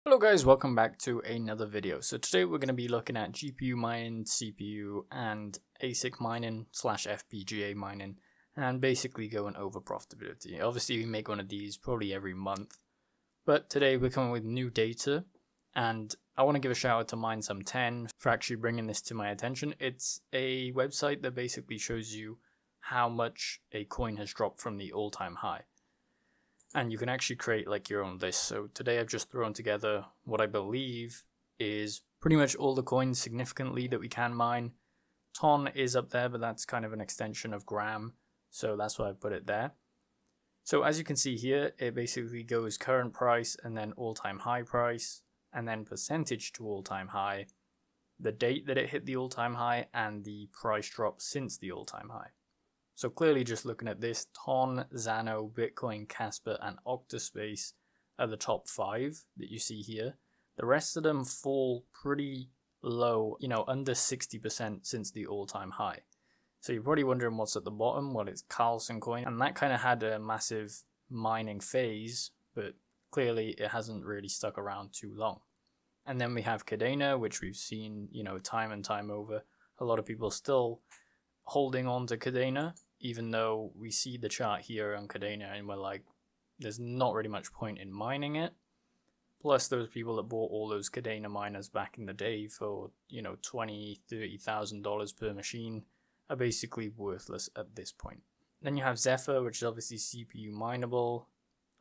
Hello guys, welcome back to another video. So today we're going to be looking at GPU mining, CPU and ASIC mining / FPGA mining, and basically going over profitability. Obviously we make one of these probably every month, but today we're coming with new data, and I want to give a shout out to Mine10 for actually bringing this to my attention. It's a website that basically shows you how much a coin has dropped from the all-time high. And you can actually create like your own list. So today I've just thrown together what I believe is pretty much all the coins significantly that we can mine. Ton is up there, but that's kind of an extension of gram, so that's why I put it there. So as you can see here, it basically goes current price and then all-time high price and then percentage to all-time high, the date that it hit the all-time high, and the price drop since the all-time high. So clearly just looking at this, Ton, Xano, Bitcoin, Kaspa and Octaspace are the top 5 that you see here. The rest of them fall pretty low, under 60% since the all-time high. So you're probably wondering what's at the bottom. Well, it's Carlson coin, and that kind of had a massive mining phase, but clearly it hasn't really stuck around too long. And then we have Cadena, which we've seen, time and time over. A lot of people still holding on to Cadena, even though we see the chart here on Cadena and we're like, there's not really much point in mining it. Plus those people that bought all those Cadena miners back in the day for, $20,000, $30,000 per machine are basically worthless at this point. Then you have Zephyr, which is obviously CPU mineable,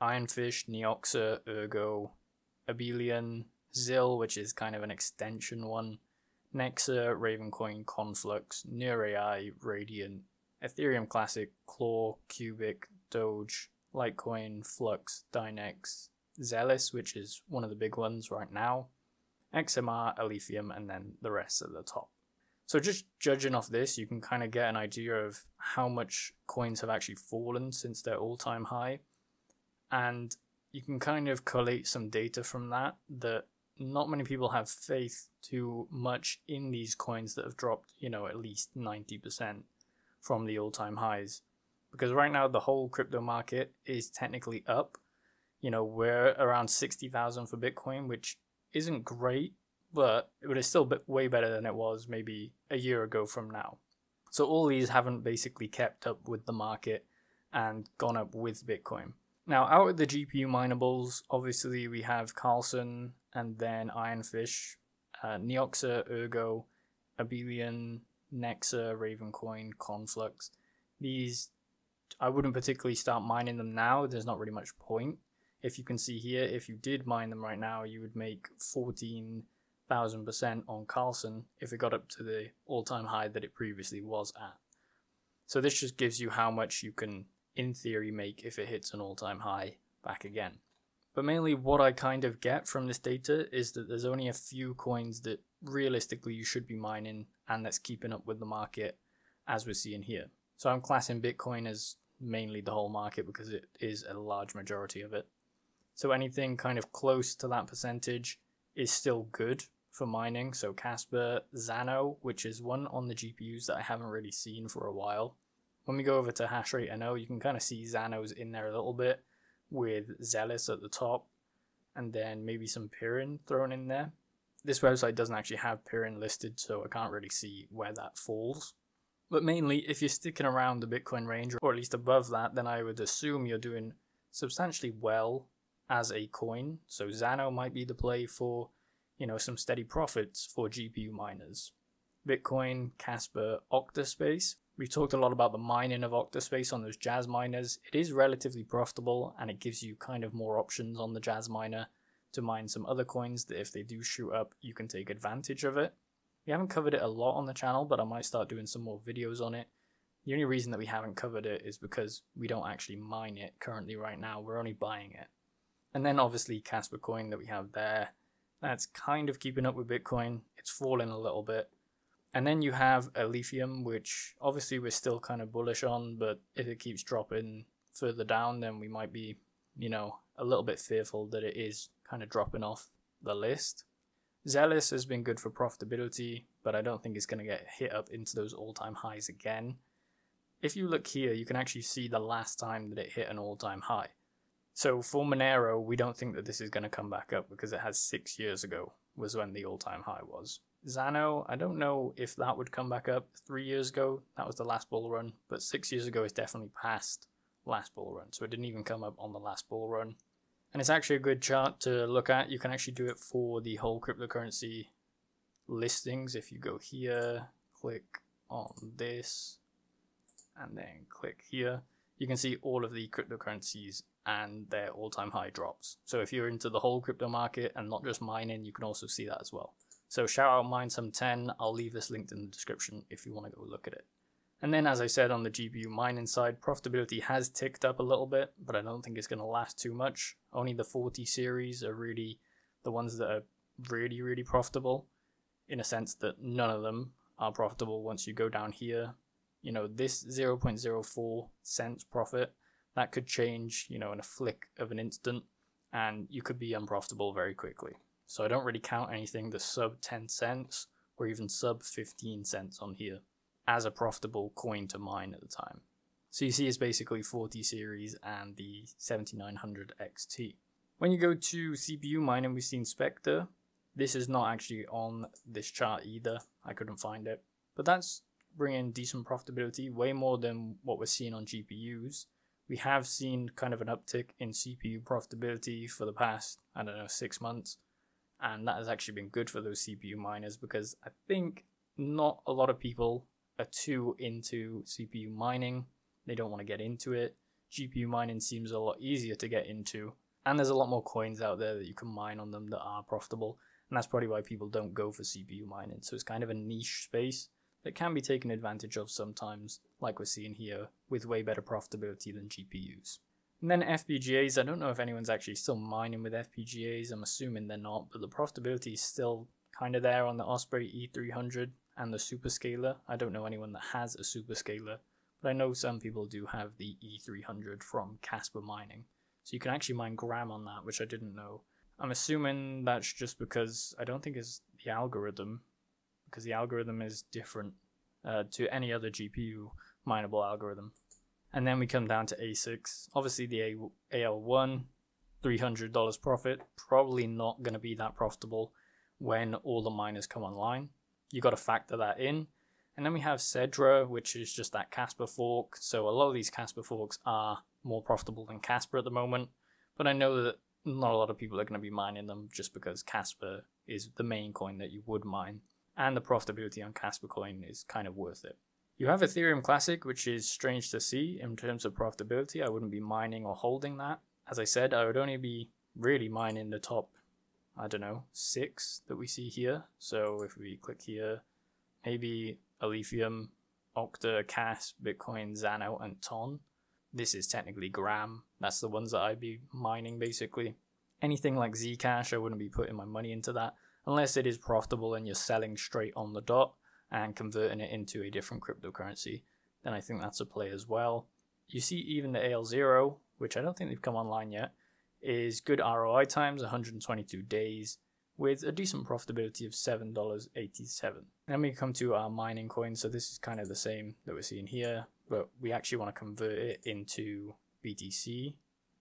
Ironfish, Neoxa, Ergo, Abelian, Zill, which is kind of an extension one, Nexa, Ravencoin, Conflux, NeurAI, Radiant, Ethereum Classic, Claw, Cubic, Doge, Litecoin, Flux, Dynex, Zealous, which is one of the big ones right now, XMR, Alephium, and then the rest at the top. So just judging off this, you can kind of get an idea of how much coins have actually fallen since their all-time high. And you can kind of collate some data from that not many people have faith too much in these coins that have dropped, at least 90% from the all-time highs. Because right now the whole crypto market is technically up. We're around 60,000 for Bitcoin, which isn't great, but it is still way better than it was maybe a year ago from now. So all these haven't basically kept up with the market and gone up with Bitcoin. Now, out of the GPU minables, obviously we have Carlson and then Ironfish, Neoxa, Ergo, Abelian, Nexa, Ravencoin, Conflux. These, I wouldn't particularly start mining them now. There's not really much point. If you can see here, if you did mine them right now, you would make 14,000% on Carlson if it got up to the all-time high that it previously was at. So this just gives you how much you can, in theory, make if it hits an all-time high back again. But mainly what I kind of get from this data is that there's only a few coins that realistically you should be mining and that's keeping up with the market as we're seeing here. So I'm classing Bitcoin as mainly the whole market because it is a large majority of it. So anything kind of close to that percentage is still good for mining. So Casper, Xano, which is one on the GPUs that I haven't really seen for a while. When we go over to hashrate NO, you can kind of see Xano's in there a little bit with Zealous at the top and then maybe some Pirin thrown in there. This website doesn't actually have Pirin listed, so I can't really see where that falls. But mainly, if you're sticking around the Bitcoin range, or at least above that, then I would assume you're doing substantially well as a coin. So Xano might be the play for, some steady profits for GPU miners. Bitcoin, Casper, Octaspace. We've talked a lot about the mining of Octaspace on those Jazz miners. It is relatively profitable and it gives you kind of more options on the Jazz miner to mine some other coins that if they do shoot up, you can take advantage of it. We haven't covered it a lot on the channel, but I might start doing some more videos on it. The only reason that we haven't covered it is because we don't actually mine it currently right now. We're only buying it. And then obviously Casper coin that we have there. That's kind of keeping up with Bitcoin. It's fallen a little bit. And then you have Alephium, which obviously we're still kind of bullish on, but if it keeps dropping further down, then we might be, a little bit fearful that it is kind of dropping off the list. Zealous has been good for profitability, but I don't think it's going to get hit up into those all-time highs again. If you look here, you can actually see the last time that it hit an all-time high. So for Monero, we don't think that this is going to come back up because it has 6 years ago was when the all-time high was. Xano, I don't know if that would come back up. 3 years ago, that was the last bull run, but 6 years ago is definitely past last bull run, so it didn't even come up on the last bull run. And it's actually a good chart to look at. You can actually do it for the whole cryptocurrency listings. If you go here, click on this, and then click here, you can see all of the cryptocurrencies and their all-time high drops. So if you're into the whole crypto market and not just mining, you can also see that as well. So shout out Mine10. I'll leave this linked in the description if you want to go look at it. And then, as I said, on the GPU mining side, profitability has ticked up a little bit, but I don't think it's going to last too much. Only the 40 series are really the ones that are really, really profitable, in a sense that none of them are profitable once you go down here. You know, this 0.04 cents profit, that could change, you know, in a flick of an instant, and you could be unprofitable very quickly. So I don't really count anything that's sub 10 cents or even sub 15 cents on here as a profitable coin to mine at the time. So you see it's basically 40 series and the 7900 XT. When you go to CPU mining, we've seen Spectre. This is not actually on this chart either. I couldn't find it. But that's bringing decent profitability, way more than what we're seeing on GPUs. We have seen kind of an uptick in CPU profitability for the past, 6 months. And that has actually been good for those CPU miners because I think not a lot of people are too into CPU mining. They don't want to get into it. GPU mining seems a lot easier to get into, and there's a lot more coins out there that you can mine on them that are profitable, and that's probably why people don't go for CPU mining. So it's kind of a niche space that can be taken advantage of sometimes, like we're seeing here, with way better profitability than GPUs. And then FPGAs, I don't know if anyone's actually still mining with FPGAs. I'm assuming they're not, but the profitability is still kind of there on the Osprey E300 and the Superscaler. I don't know anyone that has a Superscaler, but I know some people do have the E300 from Kaspa Mining. So you can actually mine gram on that, which I didn't know. I'm assuming that's just because I don't think it's the algorithm, because the algorithm is different to any other GPU mineable algorithm. And then we come down to ASICs. Obviously the AL1, $300 profit, probably not going to be that profitable when all the miners come online. You got to factor that in. And then we have Cedra, which is just that Kaspa fork. So a lot of these Kaspa forks are more profitable than Kaspa at the moment. But I know that not a lot of people are going to be mining them just because Kaspa is the main coin that you would mine. And the profitability on Kaspa coin is kind of worth it. You have Ethereum Classic, which is strange to see in terms of profitability. I wouldn't be mining or holding that. As I said, I would only be really mining the top, 6 that we see here. So if we click here, maybe Alephium, Octa, Cas, Bitcoin, Xano, and Ton. This is technically gram. That's the ones that I'd be mining basically. Anything like Zcash, I wouldn't be putting my money into that unless it is profitable and you're selling straight on the dot and converting it into a different cryptocurrency. Then I think that's a play as well. You see even the AL0, which I don't think they've come online yet, is good ROI times, 122 days, with a decent profitability of $7.87. Then we come to our mining coins. So this is kind of the same that we're seeing here, but we actually want to convert it into BTC.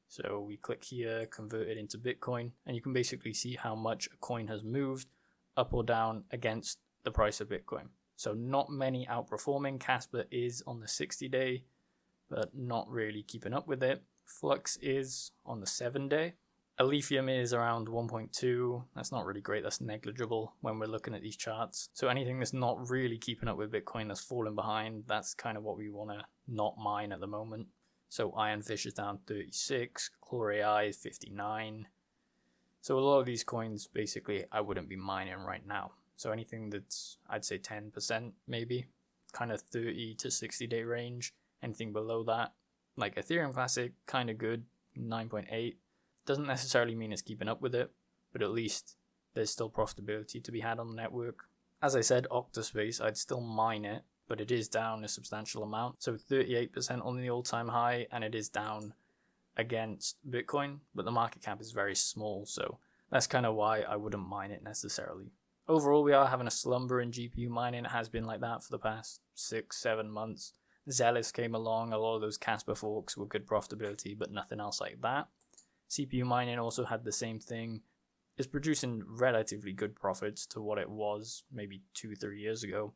So we click here, convert it into Bitcoin, and you can basically see how much a coin has moved up or down against the price of Bitcoin. So not many outperforming. Kaspa is on the 60-day, but not really keeping up with it. Flux is on the 7-day. Alephium is around 1.2. That's not really great. That's negligible when we're looking at these charts. So anything that's not really keeping up with Bitcoin, that's falling behind, that's kind of what we want to not mine at the moment. So Ironfish is down 36, Chlor AI is 59. So a lot of these coins, basically, I wouldn't be mining right now. So anything that's, I'd say 10% maybe, kind of 30 to 60-day range. Anything below that, like Ethereum Classic, kind of good, 9.8. Doesn't necessarily mean it's keeping up with it, but at least there's still profitability to be had on the network. As I said, Octaspace, I'd still mine it, but it is down a substantial amount. So 38% on the all-time high, and it is down against Bitcoin, but the market cap is very small, so that's kind of why I wouldn't mine it necessarily. Overall, we are having a slumber in GPU mining. It has been like that for the past 6-7 months. Zealous came along, a lot of those Kaspa forks were good profitability, but nothing else like that. CPU mining also had the same thing. It's producing relatively good profits to what it was maybe 2-3 years ago.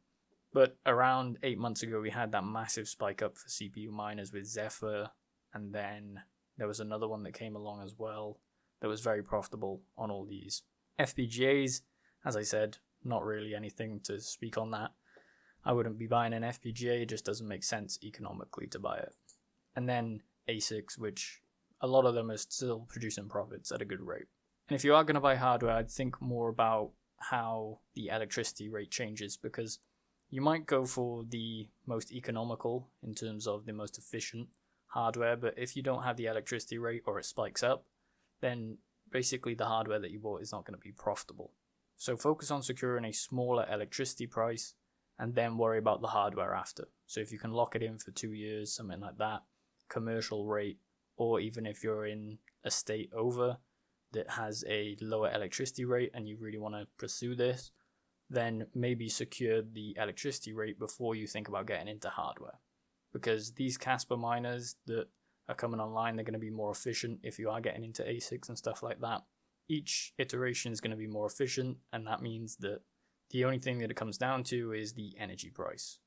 But around 8 months ago, we had that massive spike up for CPU miners with Zephyr, and then there was another one that came along as well that was very profitable on all these. FPGAs, as I said, not really anything to speak on that. I wouldn't be buying an FPGA, it just doesn't make sense economically to buy it. And then ASICs, which a lot of them are still producing profits at a good rate. And if you are going to buy hardware, I'd think more about how the electricity rate changes, because you might go for the most economical in terms of the most efficient hardware, but if you don't have the electricity rate or it spikes up, then basically the hardware that you bought is not going to be profitable. So focus on securing a smaller electricity price and then worry about the hardware after. So if you can lock it in for 2 years, something like that, commercial rate, or even if you're in a state over that has a lower electricity rate and you really want to pursue this, then maybe secure the electricity rate before you think about getting into hardware. Because these kaspa miners that are coming online, they're going to be more efficient if you are getting into ASICs and stuff like that. Each iteration is going to be more efficient, and that means that the only thing that it comes down to is the energy price.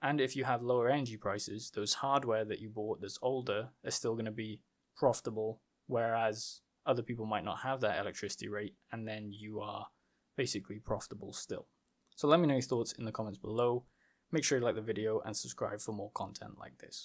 And if you have lower energy prices, those hardware that you bought that's older are still going to be profitable, whereas other people might not have that electricity rate, and then you are basically profitable still. So let me know your thoughts in the comments below. Make sure you like the video and subscribe for more content like this.